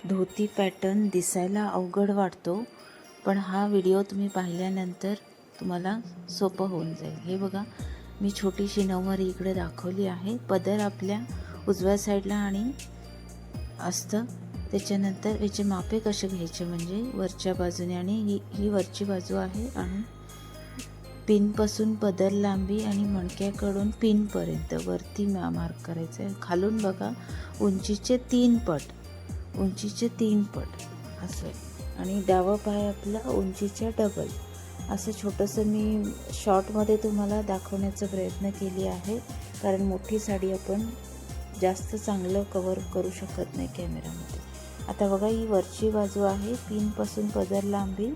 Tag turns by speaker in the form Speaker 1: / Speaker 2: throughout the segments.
Speaker 1: धोती pattern दिसायला अवघड वाटतो, पण हा व्हिडिओ तुम्ही पाहिल्यानंतर तुम्हाला सोपं होऊन जाईल। हे बघा, मी छोटीशी नऊवारी इकडे दाखवली आहे। पदर आपल्या उजव्या साईडला आणि असतं। त्याच्यानंतर याचे मापे कसे घ्यायचे म्हणजे वरच्या बाजूने, आणि ही वरची बाजू आहे आणि पिनपासून पदर लांबी आणि मणक्याकडून पिनपर्यंत वरती मार्क करायचं आहे। खालून बघा उंचीचे 3 पट असं, आणि डावा पाय आपला उंचीच्या डबल असं छोटंसं मी शॉर्टमध्ये तुम्हाला दाखवण्याचा प्रयत्न केली आहे, कारण मोठी साडी आपण जास्त चांगलं कव्हर करू शकत नाही कॅमेरामध्ये। आता बघा, ही वरची बाजू आहे, पिनपासून पदर लांबी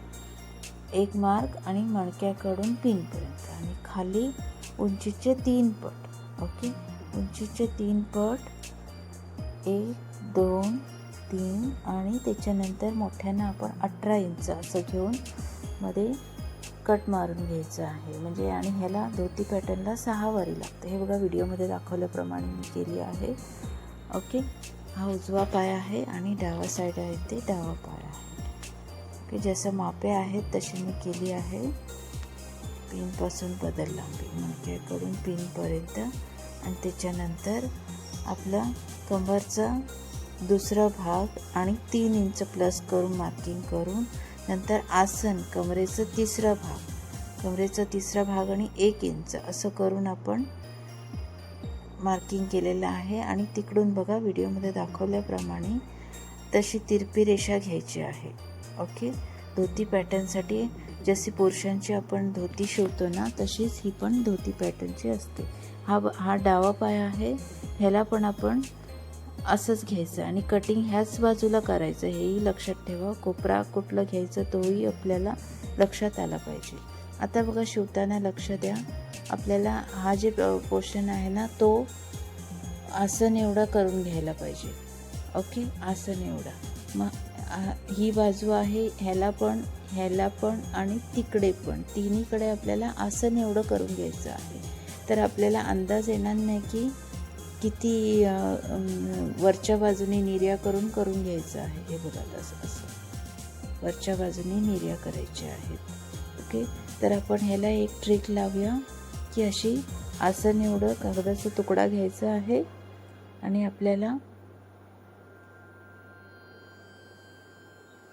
Speaker 1: 1 मार्क आणि मणक्याकडून पिनपर्यंत, आणि खाली उंचीचे 3 पट। ओके, उंचीचे 3 पट 1 2 3, आणि त्याच्यानंतर मोठ्यानं आपण 18 इंच असं घेऊन मध्ये कट मारून घ्यायचं आहे म्हणजे। आणि ह्याला धोती पॅटर्नला 6 वारी लागते। हे बघा, व्हिडिओमध्ये दाखवल्याप्रमाणे मी केली आहे। ओके, हा उजवा पाय आहे आणि डावा साईड आहे ते डावा पाय आहे। ओके, जसं मापे आहेत तशी मी केली आहे। पिनपासून पदर लांबी मणक्याकडून पिनपर्यंत, आणि त्याच्यानंतर आपला कमरचा दुसरा भाग आणि 3 इंच प्लस करून मार्किंग करून, नंतर आसन कमरेचा तिसरा भाग आणि 1 इंच असं करून आपण मार्किंग केलेलं आहे। आणि तिकडून बघा, व्हिडिओमध्ये दाखवल्याप्रमाणे तशी तिरपी रेषा घ्यायची आहे। ओके, धोती पॅटर्नसाठी जशी पुरुषांची आपण धोती शिवतो ना, तशीच ही पण धोती पॅटर्नची असते। हा डावा पाय आहे, ह्याला पण आपण असंच घ्यायचं आणि कटिंग ह्याच बाजूला करायचं, हेही लक्षात ठेवा। कोपरा कुठलं घ्यायचं तोही आपल्याला लक्षात आला पाहिजे। आता बघा, शिवताना लक्ष द्या, आपल्याला हा जे पोर्शन आहे ना, तो आसन एवढा करून घ्यायला पाहिजे। ओके, आसन एवढा। मग ही बाजू आहे, ह्याला पण आणि तिकडे पण, तिन्हीकडे आपल्याला आसन एवढं करून घ्यायचं आहे। तर आपल्याला अंदाज येणार नाही की किती वरच्या बाजूने निर्या करून घ्यायचं आहे। हे बघा, असं वरच्या बाजूने निर्या करायच्या आहेत। ओके, तर आपण ह्याला एक ट्रिक लावूया की अशी आसन एवढं कागदाचा तुकडा घ्यायचा आहे, आणि आपल्याला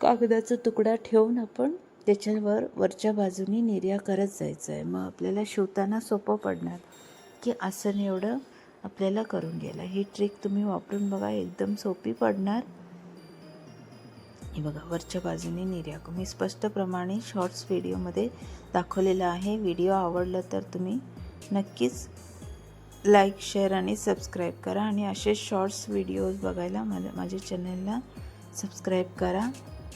Speaker 1: कागदाचा तुकडा ठेवून आपण त्याच्यावर वरच्या बाजूने निर्या करत जायचं आहे। मग आपल्याला शिवताना सोपं पडणार की आसन एवढं आपल्याला करून घ्यायला। ही ट्रिक तुम्ही वापरून बघा, एकदम सोपी पडणार। हे बघा, वरच्या बाजूने निर्या मी स्पष्टप्रमाणे शॉर्ट्स व्हिडिओमध्ये दाखवलेलं आहे। व्हिडिओ आवडला तर तुम्ही नक्कीच लाईक, शेअर आणि सबस्क्राईब करा, आणि असे शॉर्ट्स व्हिडिओज बघायला माझ्या चॅनलला सबस्क्राईब करा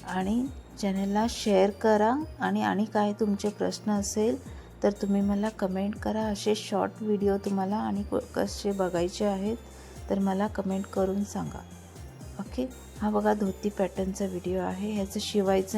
Speaker 1: आणि चॅनलला शेअर करा। आणि काय तुमचे प्रश्न असेल तर तुम्ही मला कमेंट करा। असे शॉर्ट व्हिडिओ तुम्हाला आणि कसे बघायचे आहेत तर मला कमेंट करून सांगा। ओके, हा बघा, धोती पॅटर्नचा व्हिडिओ आहे। ह्याचं शिवायचं